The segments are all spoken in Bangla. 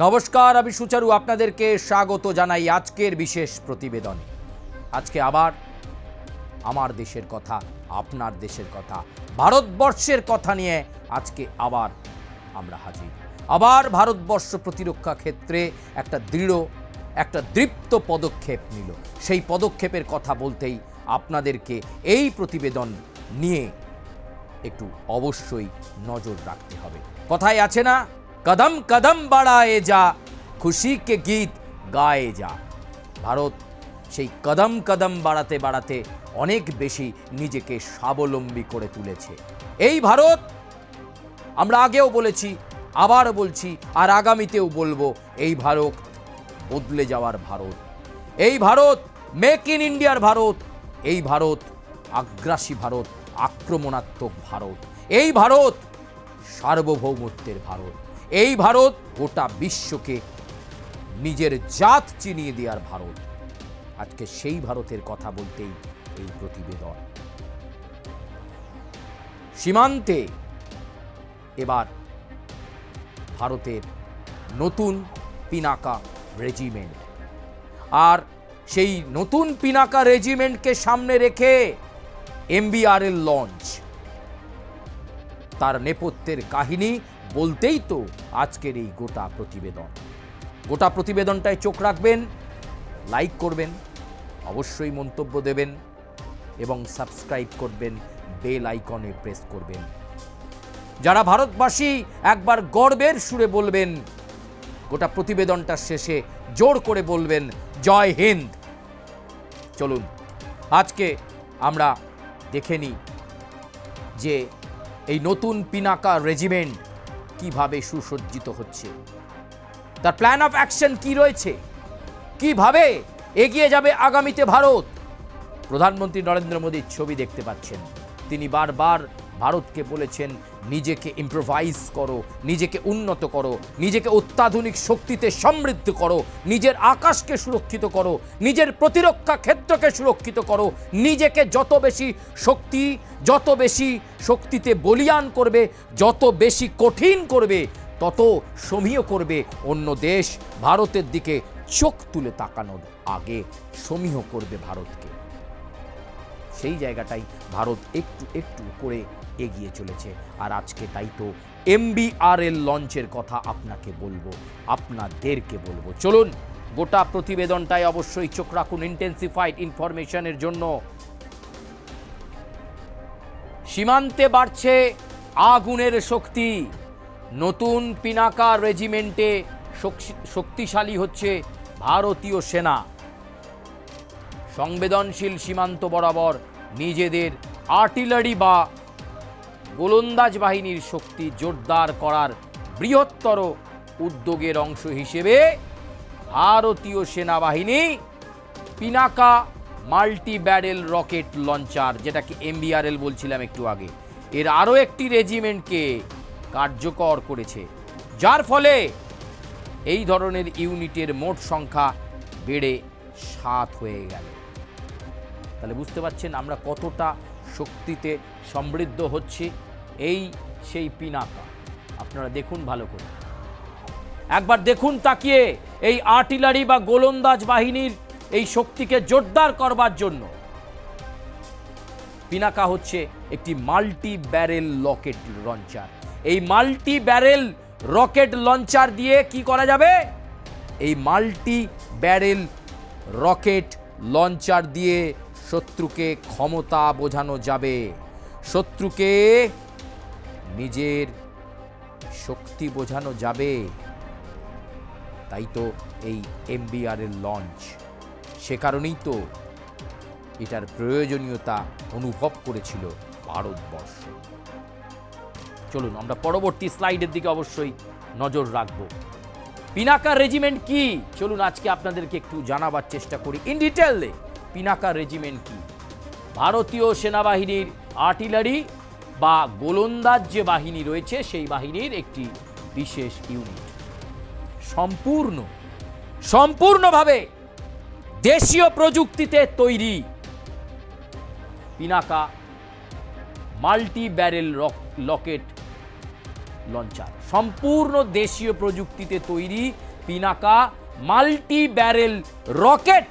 নমস্কার, আমি সুচারু আপনাদেরকে স্বাগত জানাই আজকের বিশেষ প্রতিবেদনে। আজকে আবার আমার দেশের কথা, আপনার দেশের কথা, ভারতবর্ষের কথা নিয়ে আজকে আবার আমরা হাজির। আবার ভারতবর্ষ প্রতিরক্ষা ক্ষেত্রে একটা দৃপ্ত পদক্ষেপ নিল। সেই পদক্ষেপের কথা বলতেই আপনাদেরকে এই প্রতিবেদন নিয়ে একটু অবশ্যই নজর রাখতে হবে। কথায় আছে না, কদম কদম বাড়ায়ে যা, খুশি কে গীত গায়ে যা। ভারত সেই কদম কদম বাড়াতে বাড়াতে অনেক বেশি নিজেকে স্বাবলম্বী করে তুলেছে। এই ভারত, আমরা আগেও বলেছি, আবার বলছি, আর আগামীতেও বলবো, এই ভারত বদলে যাওয়ার ভারত। এই ভারত মেক ইন ইন্ডিয়ার ভারত। এই ভারত আগ্রাসী ভারত, আক্রমণাত্মক ভারত। এই ভারত সার্বভৌমত্বের ভারত। এই ভারত গোটা বিশ্বকে নিজের জাত চিনিয়ে দেওয়ার ভারত। আজকে সেই ভারতের কথা বলতেই এই প্রতিবেদন। সীমান্তে এবার ভারতের নতুন পিনাকা রেজিমেন্ট, আর সেই নতুন পিনাকা রেজিমেন্টকে সামনে রেখে MBRL লঞ্চ। তার নেপথ্যের কাহিনী বলতেই তো আজকের এই গোটা প্রতিবেদন। গোটা প্রতিবেদনটায় চোখ রাখবেন, লাইক করবেন, অবশ্যই মন্তব্য দেবেন এবং সাবস্ক্রাইব করবেন, বেল আইকনে প্রেস করবেন। যারা ভারতবাসী একবার গর্বের সুরে বলবেন, গোটা প্রতিবেদনটার শেষে জোর করে বলবেন জয় হিন্দ। চলুন আজকে আমরা দেখে নিই যে এই নতুন পিনাকা রেজিমেন্ট কিভাবে সুসজ্জিত হচ্ছে, তার প্ল্যান অফ অ্যাকশন কি রয়েছে, কিভাবে এগিয়ে যাবে আগামীতে ভারত। প্রধানমন্ত্রী নরেন্দ্র মোদীর ছবি দেখতে পাচ্ছেন। তিনি বারবার ভারতকে বলেছেন, নিজেকে ইম্প্রোভাইজ করো, নিজেকে উন্নত করো, নিজেকে অত্যাধুনিক শক্তিতে সমৃদ্ধ করো, নিজের আকাশকে সুরক্ষিত করো, নিজের প্রতিরক্ষা ক্ষেত্রকে সুরক্ষিত করো। নিজেকে যত বেশি শক্তিতে বলীয়ান করবে, যত বেশি কঠিন করবে, তত সমীহ করবে অন্য দেশ ভারতের দিকে চোখ তুলে তাকানোর আগে সমীহ করবে ভারতকে। সেই জায়গাটাই ভারত একটু একটু করে এগিয়ে চলেছে। আর আজকে তাই তো MBRL লঞ্চের কথা আপনাকে বলবো, আপনাদেরকে বলবো। চলুন গোটা প্রতিবেদনটায় অবশ্যই চোখ রাখুন ইন্টেন্সিফাইড ইনফরমেশনের জন্য। সীমান্তে বাড়ছে আগুনের শক্তি। নতুন পিনাকা রেজিমেন্টে শক্তিশালী হচ্ছে ভারতীয় সেনা। সংবেদনশীল সীমান্ত বরাবর নিজেদের আর্টিলারি বা গোলন্দাজ বাহিনীর শক্তি জোরদার করার বৃহত্তর উদ্যোগের অংশ হিসেবে ভারতীয় সেনাবাহিনী Pinaka multi barrel rocket launcher, যেটাকে MBRL বলছিলাম একটু আগে, এর আরও একটি রেজিমেন্টকে কার্যকর করেছে, যার ফলে এই ধরনের ইউনিটের মোট সংখ্যা বেড়ে 7 হয়ে গেল। তাহলে বুঝতে পারছেন আমরা কতটা শক্তিতে সমৃদ্ধ হচ্ছি। এই সেই পিনাকা, আপনারা দেখুন ভালো করে, একবার দেখুন তাকিয়ে এই আর্টিলারি বা গোলন্দাজ বাহিনীর এই শক্তিকে জোরদার করবার জন্য পিনাকা হচ্ছে একটি মাল্টি ব্যারেল রকেট লঞ্চার। এই মাল্টি ব্যারেল রকেট লঞ্চার দিয়ে কি করা যাবে? এই মাল্টি ব্যারেল রকেট লঞ্চার দিয়ে শত্রুকে ক্ষমতা বোঝানো যাবে, শত্রুকে নিজের শক্তি বোঝানো যাবে। তাই তো এই MBRL লঞ্চ। সে কারণেই তো এটার প্রয়োজনীয়তা অনুভব করেছিল ভারতবর্ষ। চলুন আমরা পরবর্তী স্লাইডের দিকে অবশ্যই নজর রাখব। পিনাকা রেজিমেন্ট কি, চলুন আজকে আপনাদেরকে একটু জানাবার চেষ্টা করি ইন ডিটেইলে। পিনাকা রেজিমেন্ট কি? ভারতীয় সেনাবাহিনীর আর্টিলারি বা গোলন্দাজ যে বাহিনী রয়েছে, সেই বাহিনীর একটি বিশেষ ইউনিট। সম্পূর্ণভাবে দেশীয় প্রযুক্তিতে তৈরি Pinaka multi barrel rocket launcher. সম্পূর্ণ দেশীয় প্রযুক্তিতে তৈরি Pinaka multi barrel rocket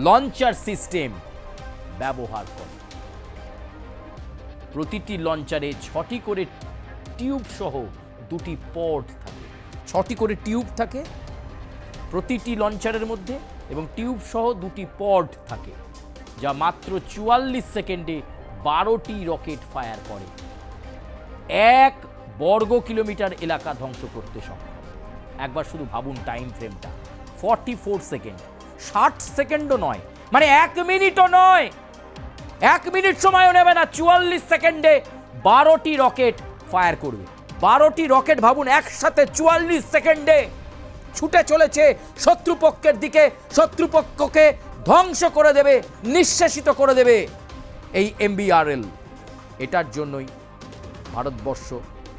launcher system ব্যবহার করে। প্রতিটি লঞ্চারে 6টি করে টিউব সহ 2টি পড থাকে। 6টি করে টিউব থাকে প্রতিটি লঞ্চারের মধ্যে এবং টিউব সহ 2টি পড থাকে, যা মাত্র 44 সেকেন্ডে 12টি রকেট ফায়ার করে 1 বর্গ কিলোমিটার এলাকা ধ্বংস করতে সক্ষম। একবার শুধু ভাবুন টাইম ফ্রেমটা, 44 সেকেন্ড, 60 সেকেন্ডও নয়, মানে 1 মিনিটও নয়, 1 মিনিট সময়ও নেবে না, 44 সেকেন্ডে 12টি রকেট ফায়ার করবে। 12টি রকেট ভাবুন একসাথে 44 সেকেন্ডে ছুটে চলেছে শত্রুপক্ষের দিকে, শত্রুপক্ষকে ধ্বংস করে দেবে, নিঃশেষিত করে দেবে এই MBRL। এটার জন্যই ভারতবর্ষ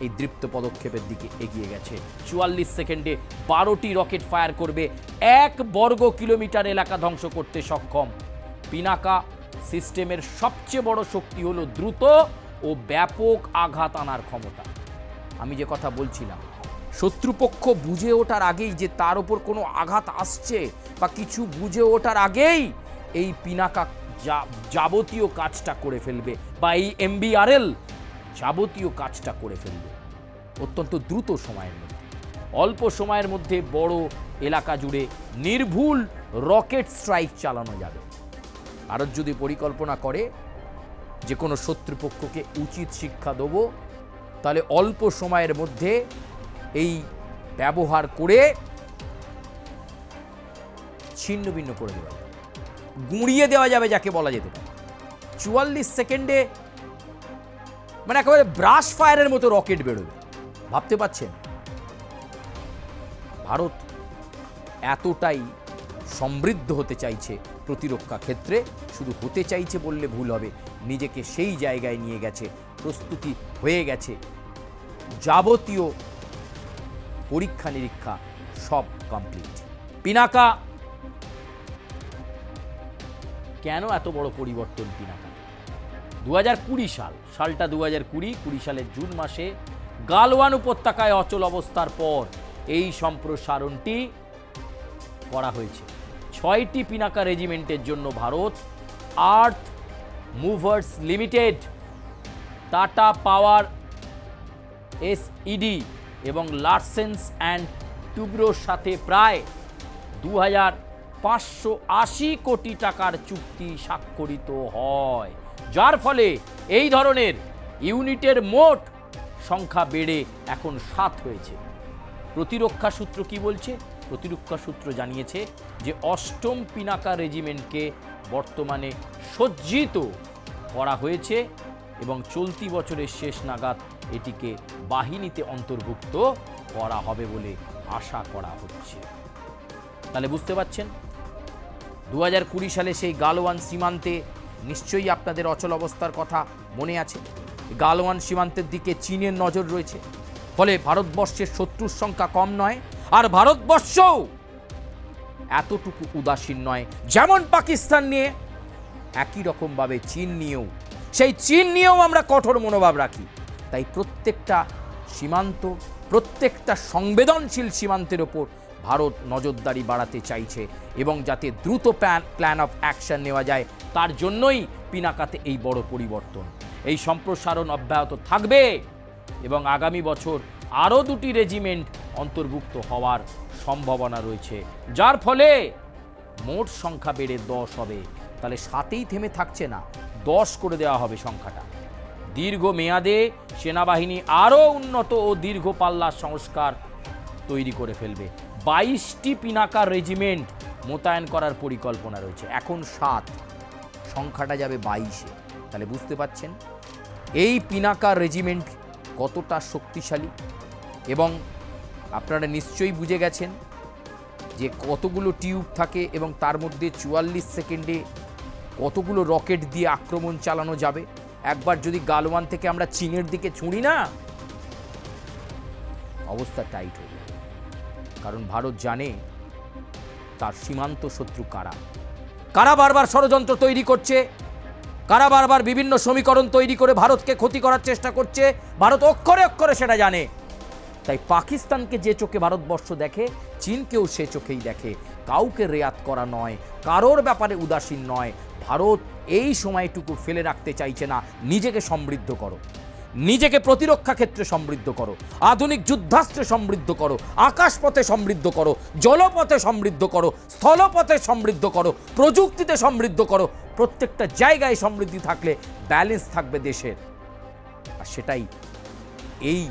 এই দৃপ্ত পদক্ষেপের দিকে এগিয়ে গেছে। 44 সেকেন্ডে 12টি রকেট ফায়ার করবে, 1 বর্গ কিলোমিটার এলাকা ধ্বংস করতে সক্ষম। পিনাকা সিস্টেমের সবচেয়ে বড় শক্তি হলো দ্রুত ও ব্যাপক আঘাত আনার ক্ষমতা। আমি যে কথা বলছিলাম, শত্রুপক্ষ বুঝে ওঠার আগেই যে তার উপর কোনো আঘাত আসছে বা কিছু বুঝে ওঠার আগেই এই পিনাকা যাবতীয় কাজটা করে ফেলবে, বা এই MBRL যাবতীয় কাজটা করে ফেলবে অত্যন্ত দ্রুত সময়ের মধ্যে। অল্প সময়ের মধ্যে বড় এলাকা জুড়ে নির্ভুল রকেট স্ট্রাইক চালানো যাবে। ভারত যদি পরিকল্পনা করে যে কোনো শত্রুপক্ষকে উচিত শিক্ষা দেবো, তাহলে অল্প সময়ের মধ্যে এই ব্যবহার করে ছিন্ন ভিন্ন করে দেওয়া যাবে, গুঁড়িয়ে দেওয়া যাবে যাকে বলা যেতে পারে। 44 সেকেন্ডে মানে একেবারে ব্রাশ ফায়ারের মতো রকেট বেরোবে। ভাবতে পারছেন ভারত এতটাই সমৃদ্ধ হতে চাইছে প্রতিরক্ষা ক্ষেত্রে, শুধু হতে চাইছে বললে ভুল হবে, নিজেকে সেই জায়গায় নিয়ে গেছে, প্রস্তুতি হয়ে গেছে, যাবতীয় পরীক্ষা নিরীক্ষা সব কমপ্লিট। পিনাকা কেন এত বড় পরিবর্তন? পিনাকা 2020 সালটা 2020 সালের জুন মাসে গালওয়ান উপত্যকায় অচল অবস্থার পর এই সম্প্রসারণটি করা হয়েছে। 6টি পিনাকা রেজিমেন্টের জন্য ভারত আর্থ মুভার্স লিমিটেড, টাটা পাওয়ার SED এবং লার্সেন্স অ্যান্ড টুব্রোর সাথে প্রায় 2580 কোটি টাকার চুক্তি স্বাক্ষরিত হয়, যার ফলে এই ধরনের ইউনিটের মোট সংখ্যা বেড়ে এখন 7 হয়েছে। প্রতিরক্ষা সূত্র কি বলছে? প্রতিরক্ষা সূত্র জানিয়েছে যে 8ম পিনাকা রেজিমেন্টকে বর্তমানে সজ্জিত করা হয়েছে এবং চলতি বছরের শেষ নাগাদ এটিকে বাহিনীতে অন্তর্ভুক্ত করা হবে বলে আশা করা হচ্ছে। তাহলে বুঝতে পারছেন 2020 সালে সেই গালওয়ান সীমান্তে নিশ্চয়ই আপনাদের অচল অবস্থার কথা মনে আছে। গালওয়ান সীমান্তের দিকে চীনের নজর রয়েছে, ফলে ভারতবর্ষের শত্রুর সংখ্যা কম নয়, আর ভারতবর্ষও এতটুকু উদাসীন নয়। যেমন পাকিস্তান নিয়ে, একই রকমভাবে চীন নিয়েও, সেই চীন নিয়েও আমরা কঠোর মনোভাব রাখি। তাই প্রত্যেকটা সীমান্ত, প্রত্যেকটা সংবেদনশীল সীমান্তের ওপর ভারত নজরদারি বাড়াতে চাইছে এবং যাতে দ্রুত প্ল্যান অফ অ্যাকশন নেওয়া যায়, তার জন্যই পিনাকাতে এই বড় পরিবর্তন। এই সম্প্রসারণ অব্যাহত থাকবে এবং আগামী বছর আরও 2টি রেজিমেন্ট অন্তর্ভুক্ত হওয়ার সম্ভাবনা রয়েছে, যার ফলে মোট সংখ্যা বেড়ে 10 হবে। তাহলে 7এই থেমে থাকছে না, 10 করে দেওয়া হবে সংখ্যাটা। দীর্ঘ মেয়াদে সেনাবাহিনী আরও উন্নত ও দীর্ঘ পাল্লার সংস্কার তৈরি করে ফেলবে। 22টি পিনাকা রেজিমেন্ট মোতায়েন করার পরিকল্পনা রয়েছে, এখন 7, সংখ্যাটা যাবে 22-এ। তাহলে বুঝতে পাচ্ছেন এই পিনাকা রেজিমেন্ট কতটা শক্তিশালী, এবং আপনারা নিশ্চয়ই বুঝে গেছেন যে কতগুলো টিউব থাকে এবং তার মধ্যে 44 সেকেন্ডে কতগুলো রকেট দিয়ে আক্রমণ চালানো যাবে। একবার যদি গালওয়ান থেকে আমরা চীনের দিকে ছুঁড়ি না, অবস্থা টাইট হয়ে যাবে। কারণ ভারত জানে তার সীমান্ত শত্রু কারা, কারা বারবার ষড়যন্ত্র তৈরি করছে, কারা বারবার বিভিন্ন সমীকরণ তৈরি করে ভারতকে ক্ষতি করার চেষ্টা করছে। ভারত অক্ষরে অক্ষরে সেটা জানে। তাই পাকিস্তানকে যে চোখে ভারতবর্ষ দেখে, চীনকেও সে চোখেই দেখে। কাউকে রেয়াত করা নয়, কারোর ব্যাপারে উদাসীন নয়। ভারত এই সময়টুকু ফেলে রাখতে চাইছে না। নিজেকে সমৃদ্ধ করো, নিজেকে প্রতিরক্ষা ক্ষেত্রে সমৃদ্ধ করো, আধুনিক যুদ্ধাস্ত্রে সমৃদ্ধ করো, আকাশপথে সমৃদ্ধ করো, জলপথে সমৃদ্ধ করো, স্থলপথে সমৃদ্ধ করো, প্রযুক্তিতে সমৃদ্ধ করো। প্রত্যেকটা জায়গায় সমৃদ্ধি থাকলে ব্যালেন্স থাকবে দেশের। আর সেটাই এই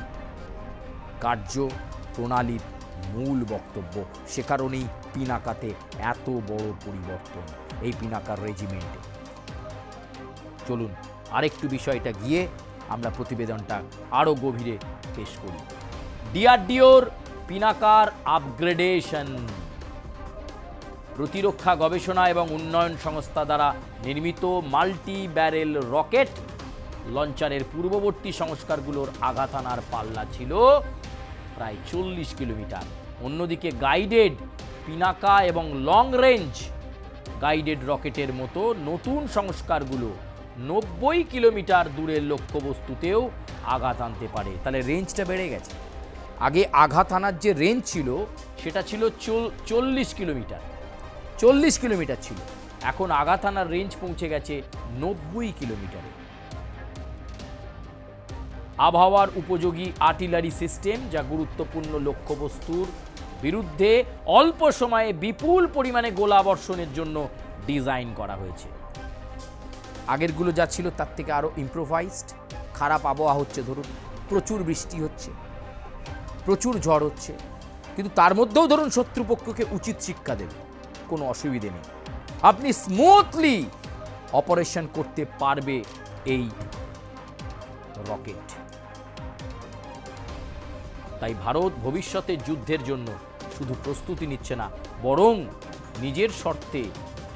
কার্য প্রণালীর মূল বক্তব্য। সে কারণেই পিনাকাতে এত বড় পরিবর্তন, এই পিনাকার রেজিমেন্টে। চলুন আরেকটু বিষয়টা গিয়ে আমরা প্রতিবেদনটা আরও গভীরে পেশ করি। ডিআরডিওর পিনাকার আপগ্রেডেশন। প্রতিরক্ষা গবেষণা এবং উন্নয়ন সংস্থা দ্বারা নির্মিত মাল্টি ব্যারেল রকেট লঞ্চারের পূর্ববর্তী সংস্কারগুলোর আঘাত আনার পাল্লা ছিল প্রায় 40 কিলোমিটার। অন্যদিকে গাইডেড পিনাকা এবং লং রেঞ্জ গাইডেড রকেটের মতো নতুন সংস্কারগুলো 90 কিলোমিটার দূরের লক্ষ্যবস্তুতেও আঘাত আনতে পারে। তাহলে রেঞ্জটা বেড়ে গেছে। আগে আঘাত আনার যে রেঞ্জ ছিল সেটা ছিল 40 কিলোমিটার, 40 কিলোমিটার ছিল। এখন আঘাত আনার রেঞ্জ পৌঁছে গেছে 90 কিলোমিটারে। আবহাওয়ার উপযোগী আর্টিলারি সিস্টেম, যা গুরুত্বপূর্ণ লক্ষ্যবস্তুর বিরুদ্ধে অল্প সময়ে বিপুল পরিমাণে গোলাবর্ষণের জন্য ডিজাইন করা হয়েছে। আগেরগুলো যা ছিল তার থেকে আরও ইম্প্রোভাইজড। খারাপ আবহাওয়া হচ্ছে, ধরুন প্রচুর বৃষ্টি হচ্ছে, প্রচুর ঝড় হচ্ছে, কিন্তু তার মধ্যেও ধরুন শত্রুপক্ষকে উচিত শিক্ষা দেবে, কোনো অসুবিধে নেই। আপনি স্মুথলি অপারেশন করতে পারবে এই রকেট। তাই ভারত ভবিষ্যতের যুদ্ধের জন্য শুধু প্রস্তুতি নিচ্ছে না, বরং নিজের শর্তে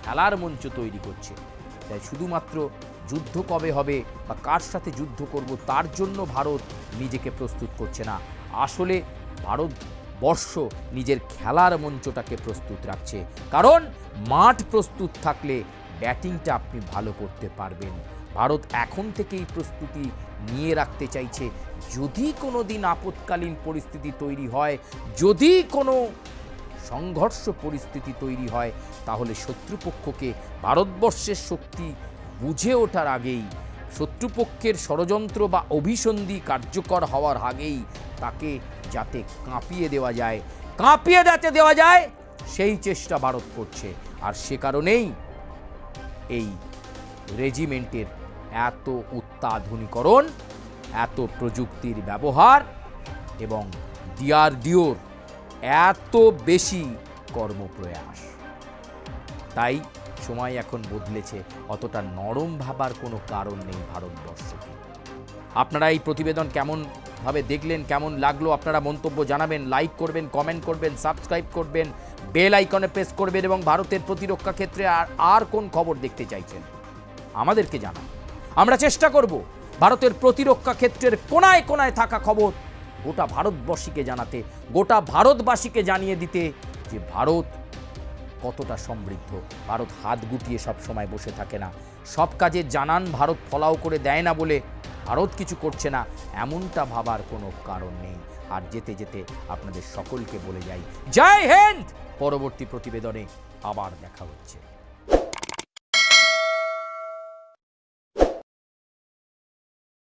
খেলার মঞ্চ তৈরি করছে। তাই শুধুমাত্র যুদ্ধ কবে হবে বা কার সাথে যুদ্ধ করব তার জন্য ভারত নিজেকে প্রস্তুত করছে না। আসলে ভারতবর্ষ নিজের খেলার মঞ্চটাকে প্রস্তুত রাখছে। কারণ মাঠ প্রস্তুত থাকলে ব্যাটিংটা আপনি ভালো করতে পারবেন। ভারত এখন থেকেই প্রস্তুতি নিয়ে রাখতে চাইছে, যদি কোনো দিন আপৎকালীন পরিস্থিতি তৈরি হয়, যদি কোনো সংঘর্ষ পরিস্থিতি তৈরি হয়, তাহলে শত্রুপক্ষকে ভারতবর্ষের শক্তি বুঝে ওঠার আগেই, শত্রুপক্ষের ষড়যন্ত্র বা অভিসন্ধি কার্যকর হওয়ার আগেই তাকে যাতে কাঁপিয়ে দেওয়া যায় সেই চেষ্টা ভারত করছে। আর সে কারণেই এই রেজিমেন্টের এত অত্যাধুনিকরণ, এত প্রযুক্তির ব্যবহার এবং ডিআরডিওর এত বেশি কর্মপ্রয়াস। তাই সময় এখন বদলেছে, অতটা নরম ভাবার কোনো কারণ নেই ভারতবর্ষকে। আপনারা এই প্রতিবেদন কেমনভাবে দেখলেন, কেমন লাগলো আপনারা মন্তব্য জানাবেন, লাইক করবেন, কমেন্ট করবেন, সাবস্ক্রাইব করবেন, বেল আইকনে প্রেস করবেন এবং ভারতের প্রতিরক্ষা ক্ষেত্রে আর কোন খবর দেখতে চাইছেন আমাদেরকে জানান। আমরা চেষ্টা করব ভারতের প্রতিরক্ষা ক্ষেত্রের কোনায় কোনায় থাকা খবর গোটা ভারতবর্ষীকে জানাতে, গোটা ভারতবাসীকে জানিয়ে দিতে যে ভারত কতটা সমৃদ্ধ। ভারত হাত গুটিয়ে সব সময় বসে থাকে না, সব কাজে জানান ভারত ফলাও করে দেয় না বলে ভারত কিছু করছে না, এমনটা ভাবার কোনো কারণ নেই। আর যেতে যেতে আপনাদের সকলকে বলে যাই, জয় হিন্দ। পরবর্তী প্রতিবেদনে আবার দেখা হচ্ছে।